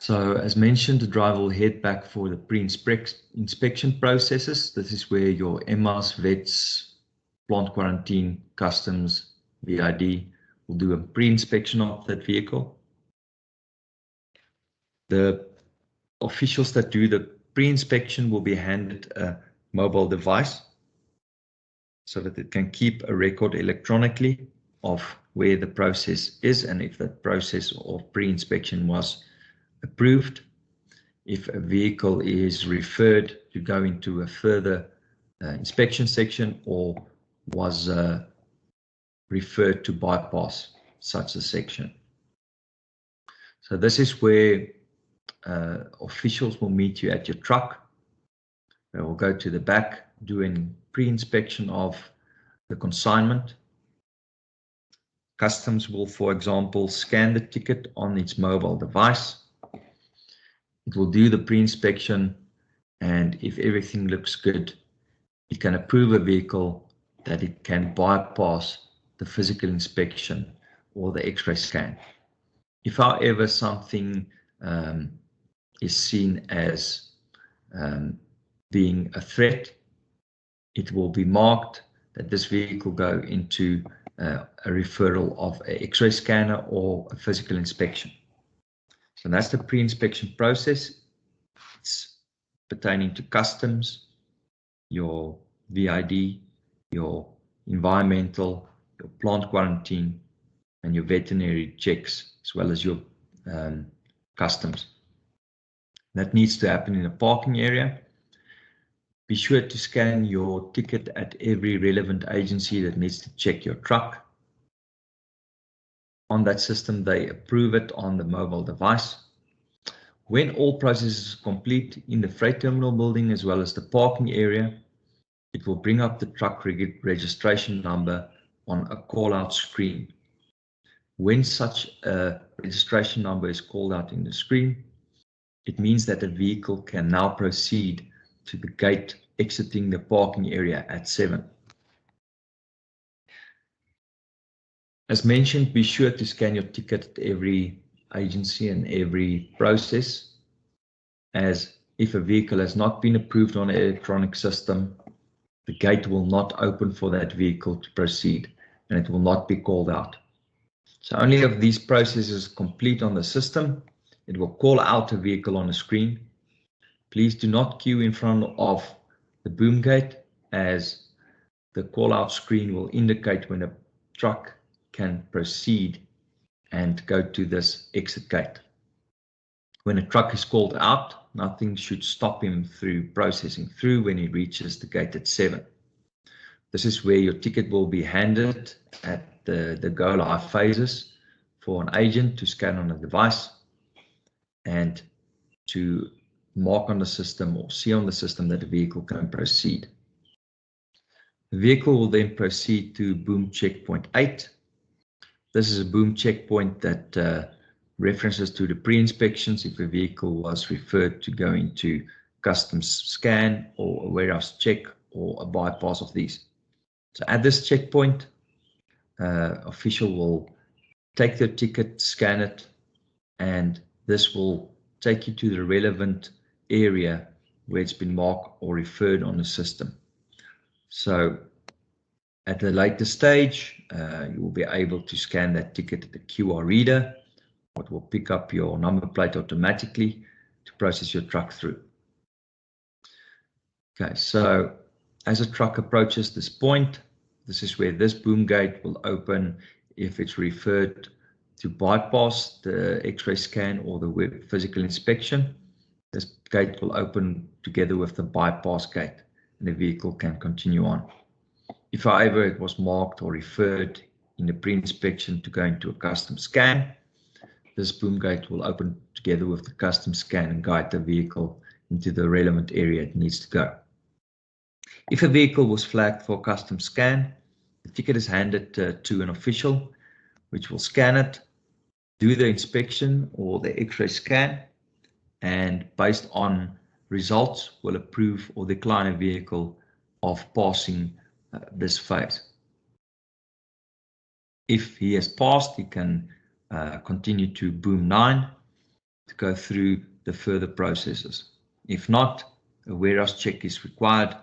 So as mentioned, the driver will head back for the pre-inspection processes. This is where your EMAs, vets, plant quarantine, customs, VID will do a pre-inspection of that vehicle. The officials that do the pre-inspection will be handed a mobile device so that it can keep a record electronically of where the process is and if that process of pre-inspection was approved. If a vehicle is referred to go into a further inspection section or was referred to bypass such a section. So this is where officials will meet you at your truck. They will go to the back, do a pre-inspection of the consignment. Customs will, for example, scan the ticket on its mobile device. It will do the pre-inspection, and if everything looks good, it can approve a vehicle that it can bypass the physical inspection or the X-ray scan. If, however, something is seen as being a threat, it will be marked that this vehicle go into a referral of an X-ray scanner or a physical inspection. So that's the pre-inspection process. It's pertaining to customs, your VID, your environmental, your plant quarantine, and your veterinary checks, as well as your customs. That needs to happen in a parking area. Be sure to scan your ticket at every relevant agency that needs to check your truck. On that system, they approve it on the mobile device. When all processes are complete in the freight terminal building as well as the parking area, it will bring up the truck registration number on a call-out screen. When such a registration number is called out in the screen, it means that the vehicle can now proceed to the gate exiting the parking area at 7. As mentioned, be sure to scan your ticket at every agency and every process, as if a vehicle has not been approved on an electronic system, the gate will not open for that vehicle to proceed and it will not be called out. So only if these processes complete on the system, it will call out a vehicle on the screen. Please do not queue in front of the boom gate, as the call out screen will indicate when a truck can proceed and go to this exit gate. When a truck is called out, nothing should stop him through processing through when he reaches the gate at 7. This is where your ticket will be handed at the go live phases for an agent to scan on a device and to mark on the system or see on the system that the vehicle can proceed. The vehicle will then proceed to boom checkpoint 8. This is a boom checkpoint that references to the pre-inspections if a vehicle was referred to go into customs scan or a warehouse check or a bypass of these. So at this checkpoint, official will take the ticket, scan it, and this will take you to the relevant area where it's been marked or referred on the system. So at a later stage, you will be able to scan that ticket at the QR reader, what will pick up your number plate automatically to process your truck through. Okay, so as a truck approaches this point, this is where this boom gate will open if it's referred to bypass the X-ray scan or the physical inspection. This gate will open together with the bypass gate and the vehicle can continue on. If, however, it was marked or referred in the pre-inspection to go into a custom scan, this boom gate will open together with the custom scan and guide the vehicle into the relevant area it needs to go. If a vehicle was flagged for custom scan, the ticket is handed to an official, which will scan it, do the inspection or the X-ray scan, and based on results will approve or decline a vehicle of passing this phase. If he has passed, he can continue to boom 9, to go through the further processes. If not, a warehouse check is required,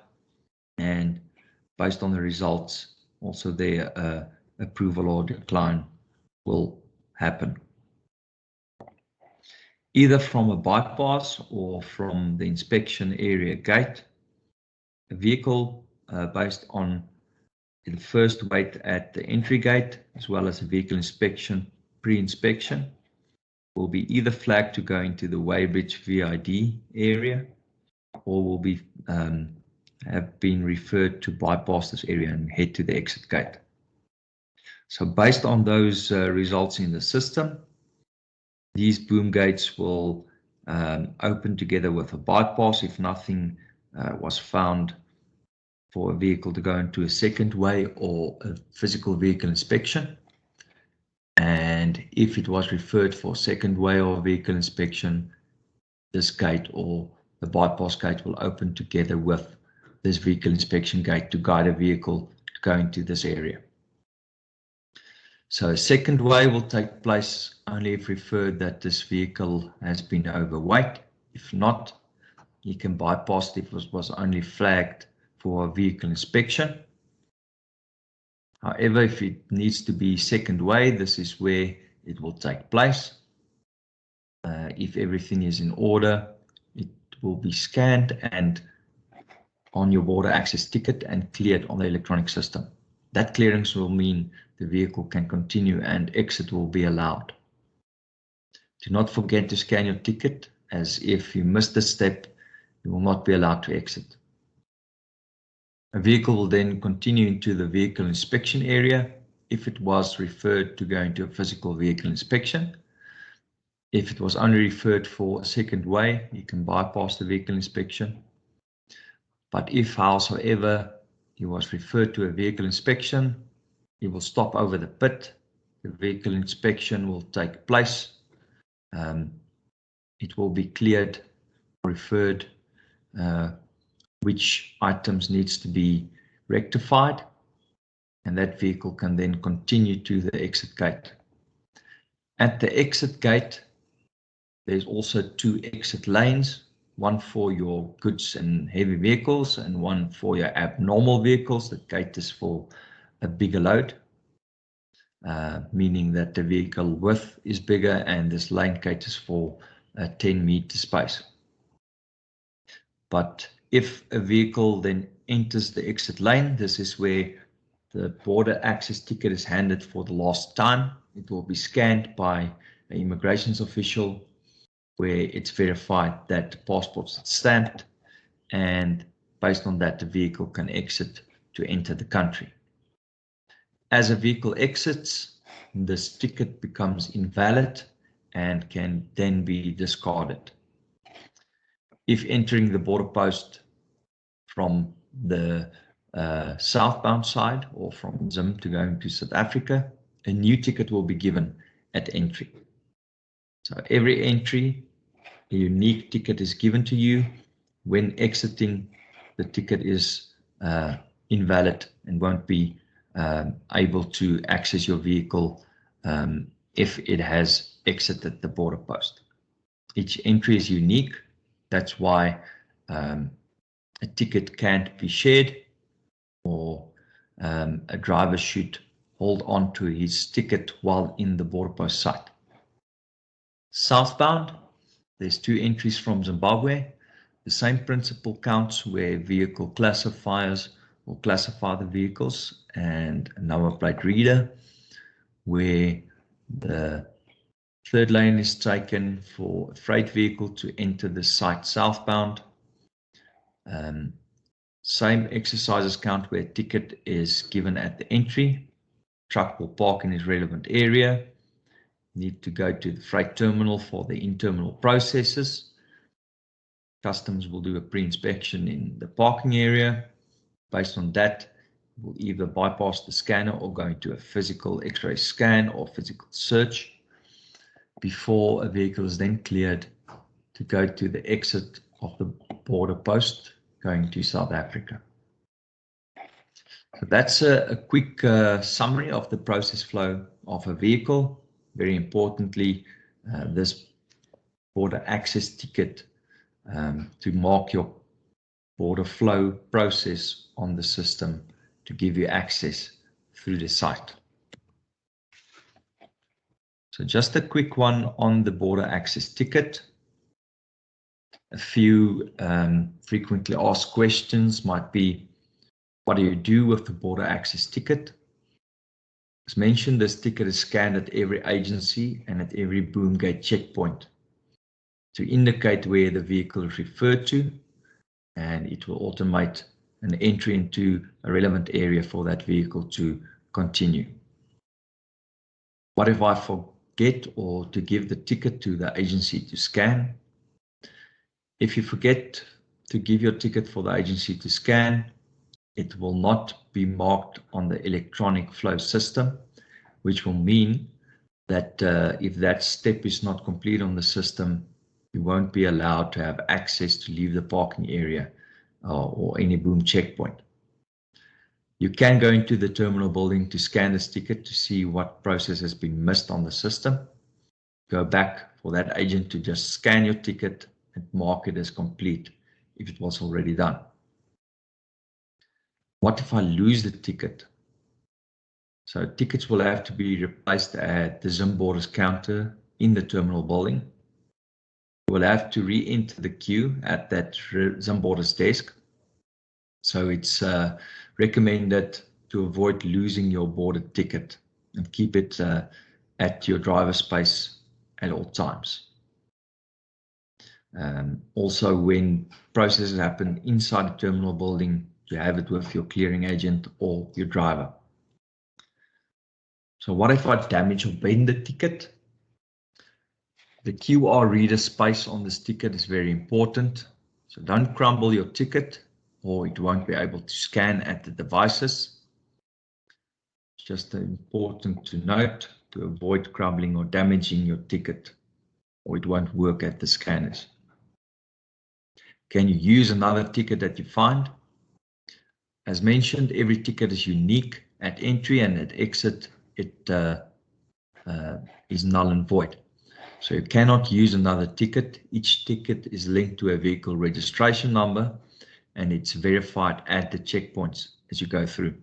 and based on the results, also their approval or decline will happen. Either from a bypass or from the inspection area gate, a vehicle based on the first weight at the entry gate, as well as a vehicle inspection, pre-inspection, will be either flagged to go into the weighbridge VID area, or will be have been referred to bypass this area and head to the exit gate. So based on those results in the system, these boom gates will open together with a bypass if nothing was found for a vehicle to go into a second way or a physical vehicle inspection. And if it was referred for second way or vehicle inspection, this gate or the bypass gate will open together with this vehicle inspection gate to guide a vehicle to go into this area. So a second way will take place only if referred that this vehicle has been overweight. If not, you can bypass it if it was only flagged for a vehicle inspection. However, if it needs to be second way, this is where it will take place. If everything is in order, it will be scanned and on your border access ticket and cleared on the electronic system. That clearance will mean the vehicle can continue and exit will be allowed. Do not forget to scan your ticket, as if you miss this step, you will not be allowed to exit. A vehicle will then continue into the vehicle inspection area if it was referred to go into a physical vehicle inspection. If it was only referred for a second way, you can bypass the vehicle inspection. But if, howsoever, he was referred to a vehicle inspection, he will stop over the pit. The vehicle inspection will take place. It will be cleared, referred, which items needs to be rectified, and that vehicle can then continue to the exit gate. At the exit gate, there's also two exit lanes, one for your goods and heavy vehicles and one for your abnormal vehicles. The gate is for a bigger load, meaning that the vehicle width is bigger, and this lane gate is for a 10-meter space. But if a vehicle then enters the exit lane, this is where the border access ticket is handed for the last time. It will be scanned by an immigration official, where it's verified that the passport's stamped, and based on that, the vehicle can exit to enter the country. As a vehicle exits, this ticket becomes invalid and can then be discarded. If entering the border post from the southbound side or from Zim to going to South Africa, a new ticket will be given at entry. So every entry, a unique ticket is given to you. When exiting, the ticket is invalid and won't be able to access your vehicle if it has exited the border post. Each entry is unique. That's why a ticket can't be shared, or a driver should hold on to his ticket while in the border post site. Southbound, there's two entries from Zimbabwe. The same principle counts where vehicle classifiers will classify the vehicles, and a number plate reader, where the third lane is taken for a freight vehicle to enter the site southbound. Same exercises count where a ticket is given at the entry. Truck will park in its relevant area. Need to go to the freight terminal for the in-terminal processes. Customs will do a pre-inspection in the parking area. Based on that, we'll either bypass the scanner or go into a physical X-ray scan or physical search before a vehicle is then cleared to go to the exit of the border post going to South Africa. So that's a quick summary of the process flow of a vehicle. Very importantly, this border access ticket to mark your border flow process on the system to give you access through the site. So just a quick one on the border access ticket. A few frequently asked questions might be, what do you do with the border access ticket? As mentioned, this ticket is scanned at every agency and at every boom gate checkpoint to indicate where the vehicle is referred to, and it will automate an entry into a relevant area for that vehicle to continue. What if I forget or to give the ticket to the agency to scan? If you forget to give your ticket for the agency to scan, it will not be marked on the electronic flow system, which will mean that if that step is not complete on the system, you won't be allowed to have access to leave the parking area or any boom checkpoint. You can go into the terminal building to scan this ticket to see what process has been missed on the system. Go back for that agent to just scan your ticket and mark it as complete if it was already done. What if I lose the ticket? So tickets will have to be replaced at the Zimborders counter in the terminal building. You will have to re-enter the queue at that Zimborders desk. So it's recommended to avoid losing your boarded ticket and keep it at your driver space at all times. Also, when processes happen inside the terminal building, you have it with your clearing agent or your driver. So what if I damage or bend the ticket? The QR reader space on this ticket is very important. So don't crumble your ticket or it won't be able to scan at the devices. It's just important to note to avoid crumbling or damaging your ticket, or it won't work at the scanners. Can you use another ticket that you find? As mentioned, every ticket is unique at entry, and at exit it is null and void. So you cannot use another ticket. Each ticket is linked to a vehicle registration number, and it's verified at the checkpoints as you go through.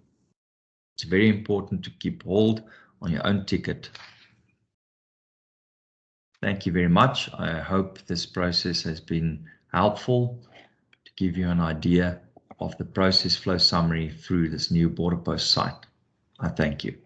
It's very important to keep hold on your own ticket. Thank you very much. I hope this process has been helpful to give you an idea of the process flow summary through this new border post site. I thank you.